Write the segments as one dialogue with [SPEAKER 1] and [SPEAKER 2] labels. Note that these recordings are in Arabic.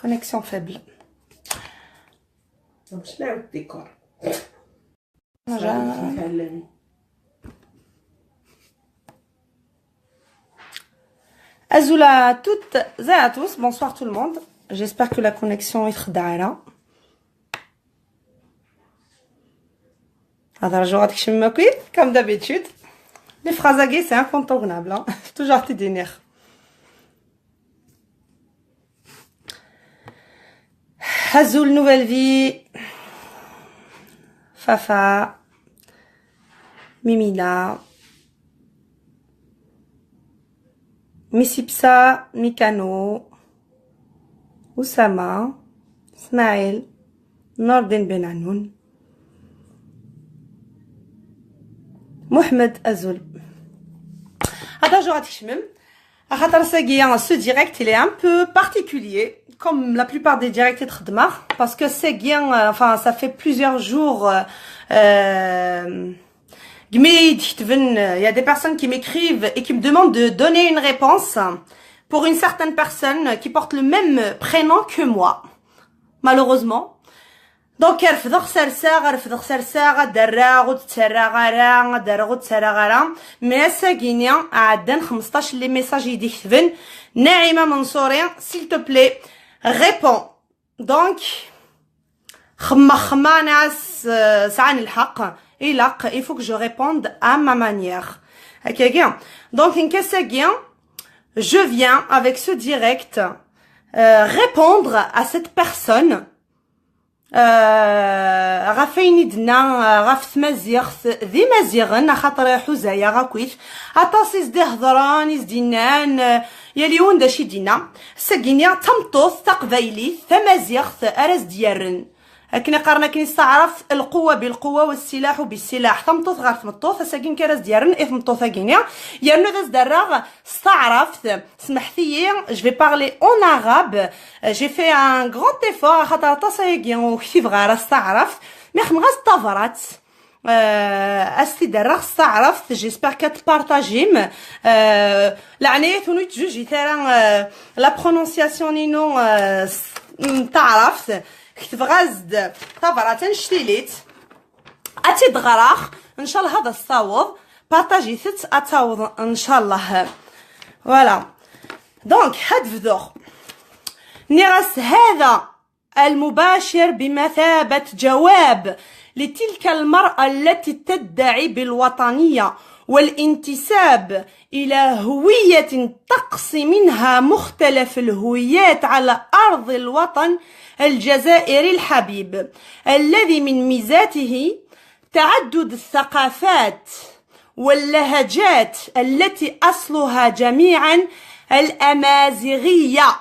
[SPEAKER 1] Connexion faible.
[SPEAKER 2] باش نعاود الديكور.
[SPEAKER 1] Azoula à toutes et à tous, bonsoir tout le monde. J'espère que la connexion est khdaira. Comme d'habitude. Les phrases à c'est incontournable. Hein? Toujours tes dîners. Azoul, nouvelle vie. Fafa. Mimina. Missipsa, Mikano, Oussama, Ismaël, Nordin Benanoun, Mohamed Azoul. Ce direct, il est un peu particulier, comme la plupart des directs de Khadmar, parce que c'est bien, enfin, ça fait plusieurs jours, il y a des personnes qui m'écrivent et qui me demandent de donner une réponse pour une certaine personne qui porte le même prénom que moi. Malheureusement. Donc, mais c'est guignant à den 15 les messages يديكتبن Naïma Mansourien, s'il te plaît, réponds. Donc, il faut que je réponde à ma manière. Donc, je viens avec ce direct répondre à cette personne. غافيني دنا غاف تمازيغ ذي مازيغن خاطر حوزايا غاكويت اطاسيس دي هضران يزدينان يليون داشي دينا ساكينيا تمطوث تقبايلي ثمازيغ ارز ديارن لكن قارنا كي نستعرف القوه بالقوه والسلاح بالسلاح تمطوث غير تمطوث ساكين كراز ديارن تمطوثا كينيا يرنو داز دراغ استعرفت سمحتي جو في بارلي اون عرب جي في ان غران ايفور خاطر تصايقين وكيف غير استعرفت مي خمغاز طافرات استي دراغ استعرفت جيسبر كتبارطاجيم لعنيت ونيت جوجي ترى لا برونونسياسيون نينو تعرفت كتب غازد طبرة نشتيليت اتي دغراخ ان شاء الله هذا الصاوض بارطاجي ثت اتاوض ان شاء الله فوالا دونك هاد فدوغ نيغاس هذا المباشر بمثابة جواب لتلك المرأة التي تدعي بالوطنية والانتساب إلى هوية تقصي منها مختلف الهويات على أرض الوطن الجزائري الحبيب الذي من ميزاته تعدد الثقافات واللهجات التي أصلها جميعا الأمازيغية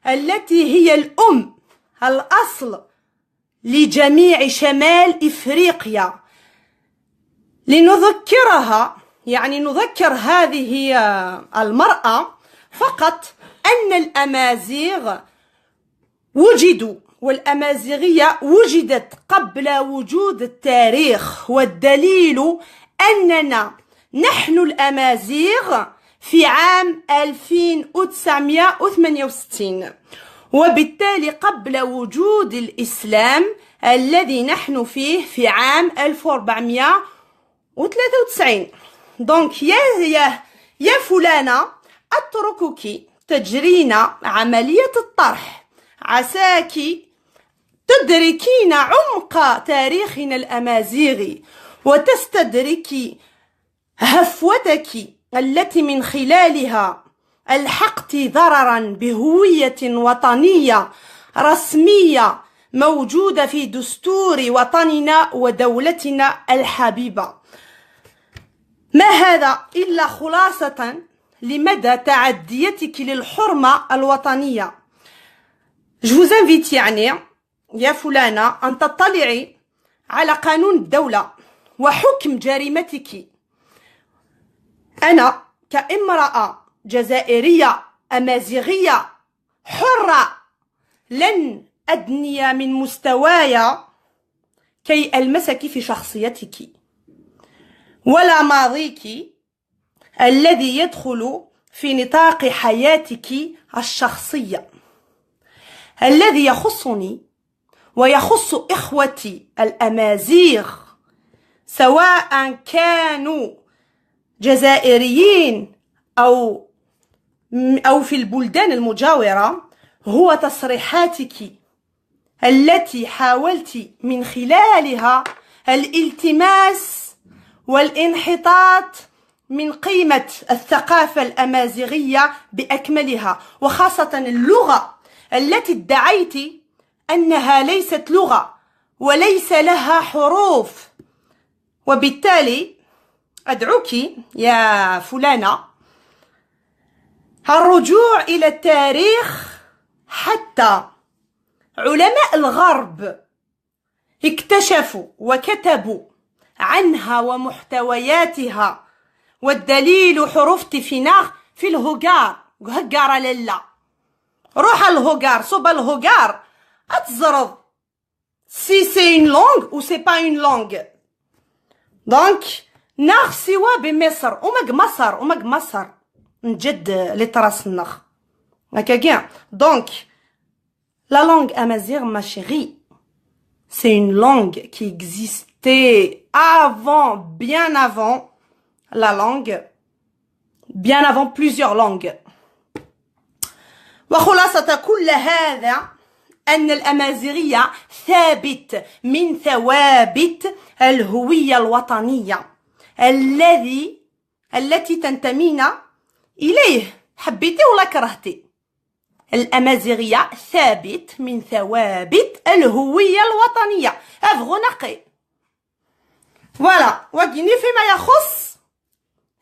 [SPEAKER 1] التي هي الأم الأصل لجميع شمال إفريقيا لنذكرها يعني نذكر هذه المرأة فقط أن الأمازيغ وجدوا والأمازيغية وجدت قبل وجود التاريخ والدليل أننا نحن الأمازيغ في عام 1968 وبالتالي قبل وجود الإسلام الذي نحن فيه في عام 1493 دونك يا فلانة أتركك تجرين عملية الطرح عساك تدركين عمق تاريخنا الأمازيغي وتستدركي هفوتك التي من خلالها ألحقت ضررا بهوية وطنية رسمية موجودة في دستور وطننا ودولتنا الحبيبة. ما هذا إلا خلاصة لمدى تعديتك للحرمة الوطنية. Je vous invite يعني يا فلانة أن تطلعي على قانون الدولة وحكم جريمتك. أنا كامرأة جزائرية أمازيغية حرة لن أدني من مستواي كي ألمسك في شخصيتك ولا ماضيك الذي يدخل في نطاق حياتك الشخصية. الذي يخصني ويخص إخوتي الأمازيغ سواء كانوا جزائريين أو في البلدان المجاورة هو تصريحاتك التي حاولت من خلالها الالتماس والانحطاط من قيمة الثقافة الأمازيغية بأكملها، وخاصة اللغة التي ادعيت أنها ليست لغة وليس لها حروف. وبالتالي أدعوك يا فلانة الرجوع إلى التاريخ، حتى علماء الغرب اكتشفوا وكتبوا عنها ومحتوياتها، والدليل حروف تيفيناغ في الهوغار. هكار لالا روح الهوغار، صوب الهوغار أتزرد سي سي اون لونغ و سي با اون لونغ. دونك ناغ سوا بمصر ومق مصر نجد لتراس النخ هكا كاع. دونك لا لونغ امازيغ ما chérie, c'est une langue qui existait avant, bien avant la langue, bien avant plusieurs langues. وخلاصة كل هذا أن الأمازيغية ثابت من ثوابت الهوية الوطنية التي تنتمين إليه، حبيتي ولا كرهتي. الأمازيغية ثابت من ثوابت الهوية الوطنية، أفغو نقي. فوالا وكيني فيما يخص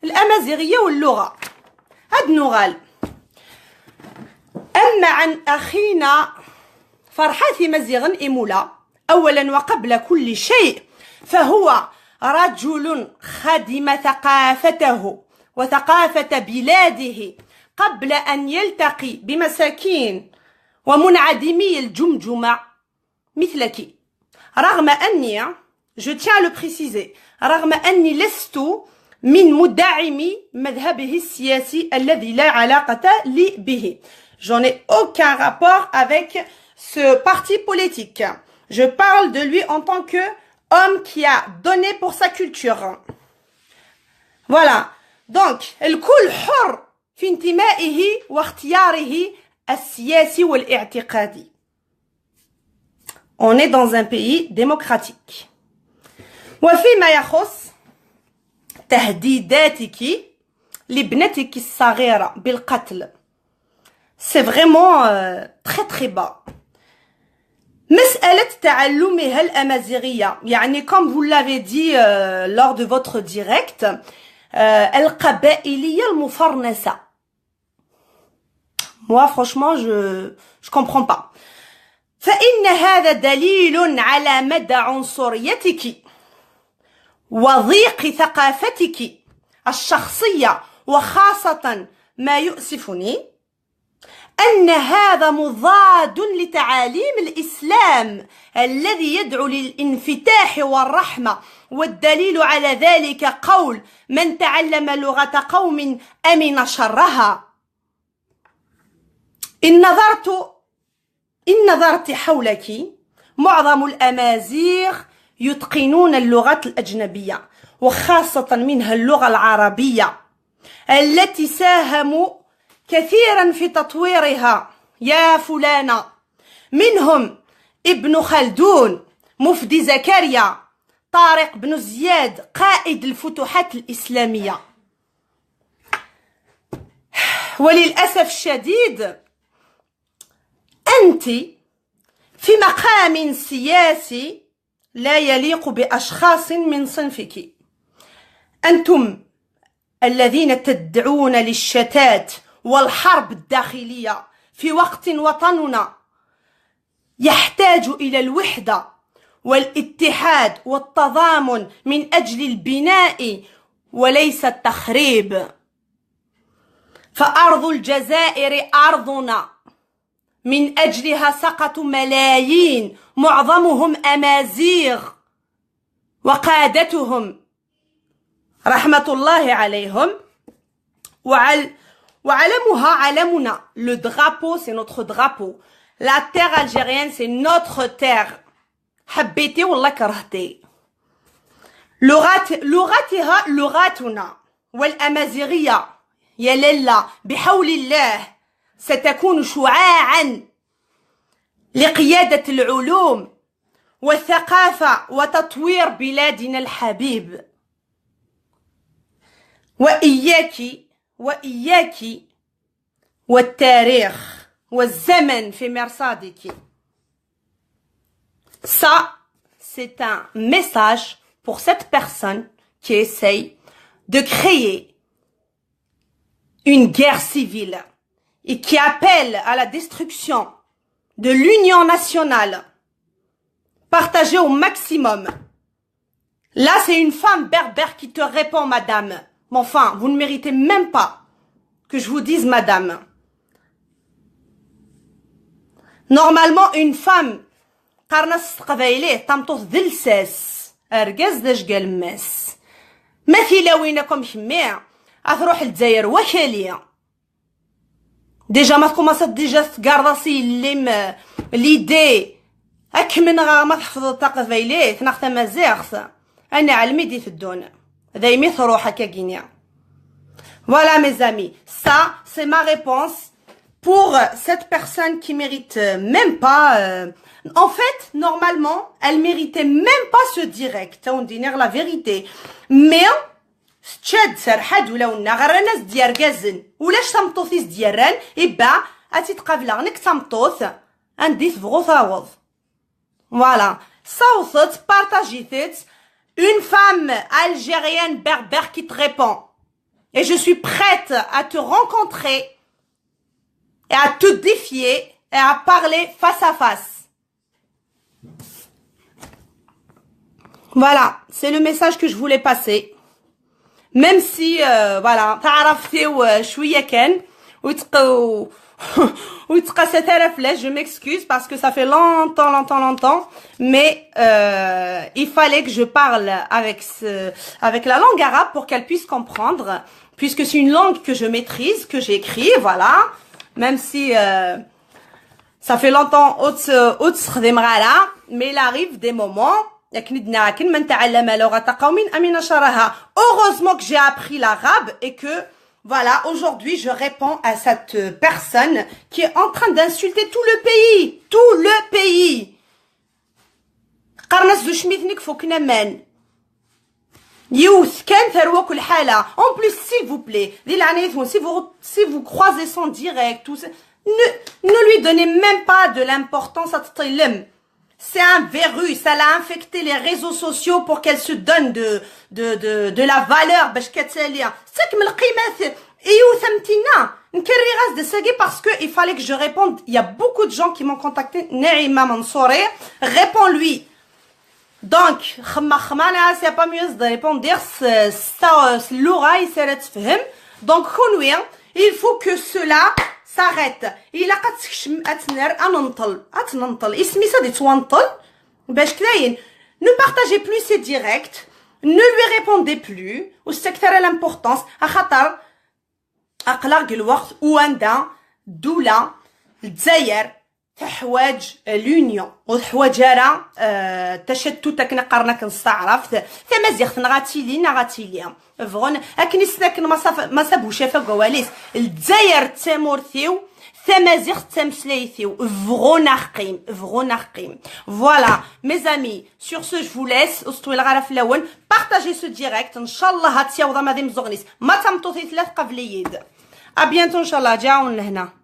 [SPEAKER 1] الأمازيغية واللغة هاد نغال. أما عن أخينا فرحات مزيغن إيمولا، أولا وقبل كل شيء فهو رجل خدم ثقافته وثقافة بلاده قبل أن يلتقي بمساكين ومنعدمي الجمجمة مثلك. رغم أني je tiens à le préciser، رغم أني لست من مدعمي مذهبه السياسي الذي لا علاقة لي به. J'en ai aucun rapport avec ce parti politique. Je parle de lui en tant que homme qui a donné pour sa culture. Voilà. Donc, الكل حر في انتمائه واختياره السياسي والاعتقادي. On est dans un pays démocratique. وفيما يخص تهديداتك لابنتك الصغيرة بالقتل، c'est vraiment très très bas. مسألة تعلمها الأمازيغية، يعني comme vous l'avez dit lors de votre direct، القبائلية المفرنسة. Moi franchement je comprends pas. فإن هذا دليل على مدى عنصريتك وضيق ثقافتك الشخصية، وخاصة ما يؤسفني أن هذا مضاد لتعاليم الإسلام الذي يدعو للانفتاح والرحمة. والدليل على ذلك قول من تعلم لغة قوم أمن شرها. إن نظرت حولك معظم الأمازيغ يتقنون اللغات الأجنبية، وخاصة منها اللغة العربية التي ساهموا كثيرا في تطويرها يا فلانة. منهم ابن خلدون، مفدي زكريا، طارق بن زياد قائد الفتوحات الإسلامية. وللأسف الشديد أنت في مقام سياسي لا يليق بأشخاص من صنفك. أنتم الذين تدعون للشتات والحرب الداخلية في وقت وطننا يحتاج إلى الوحدة والاتحاد والتضامن من أجل البناء وليس التخريب. فأرض الجزائر أرضنا، من أجلها سقطوا ملايين معظمهم أمازيغ، وقادتهم رحمة الله عليهم. وعلمها علمنا. Le drapeau c'est notre drapeau. La terre algérienne, c'est notre terre. حبيتي ولا كرهتي. لغتها لغتنا والأمازيغية يا للا بحول الله ستكون شعاعا لقيادة العلوم والثقافة وتطوير بلادنا الحبيب. وإياك والتاريخ والزمن في مرصادك. Ça, c'est un message pour cette personne qui essaye de créer une guerre civile et qui appelle à la destruction de l'union nationale, partagée au maximum. Là, c'est une femme berbère qui te répond, madame. Mais enfin, vous ne méritez même pas que je vous dise madame. Normalement, une femme, قرنص قبايليه تمطوط دلساس ارقاز داش قال ماس مثيلا وينكم حميع اثروح للجزائر وكاليه ديجا ما تكوماصات ديجا تقارضاسي اللي ليدي هاك من غا ما تحفظ قبايليه تناخت مازيغس انا علمي دي في الدون دايمي تروح هكا كينيا. Voilà mes amis, ça c'est ma réponse pour cette personne qui mérite même pas en fait, normalement, elle méritait même pas ce direct, on dit la vérité. Mais, تشاد سرحد ولا غير ناس ديال كازن ولاش تمطوثيس ديالران إبا أتيتقابلا نك تمطوث عندي تبغو تعوض. Voilà. صوتت بارطاجيتت une femme algérienne berbère qui te répond. Et je suis prête à te rencontrer et à te défier et à parler face à face. Voilà, c'est le message que je voulais passer. Même si, voilà, تعرفتي شوية كان ويتقاسات je m'excuse parce que ça fait longtemps, mais il fallait que je parle avec la langue arabe pour qu'elle puisse comprendre, puisque c'est une langue que je maîtrise, que j'écris, voilà, même si ça fait longtemps mais il arrive des moments. Heureusement que j'ai appris l'arabe et que, voilà, aujourd'hui je réponds à cette personne qui est en train d'insulter tout le pays. Tout le pays. En plus, s'il vous plaît, si vous croisez son direct, ne lui donnez même pas de l'importance à Ttilem. C'est un verrou, ça l'a infecté les réseaux sociaux pour qu'elle se donne de la valeur. Parce que il fallait que je réponde. Il y a beaucoup de gens qui m'ont contacté. Naïma Mansouri, réponds-lui. Donc, c'est pas mieux de répondre. Donc, il faut que cela s'arrête. Il a ne partagez plus ses directs, ne lui répondez plus, ou c'est l'importance, تحواج اليونيون وتحواج راه تشتتك نقرنك نستعرفت تمازيغ نغاتيليا فغون اكني ساكن ما سابو شافا كواليس الجزائر تامورثيو تمازيغ تمسلايثيو فغوناقيم فوالا mes amis sur ce je vous laisse اسطوي الغرف الاول partagez ce direct ان شاء الله هاتيا وضا مادي مزغنيس ما تمطوثي 3 قبليد ا بيانتو ان شاء الله جاون لهنا.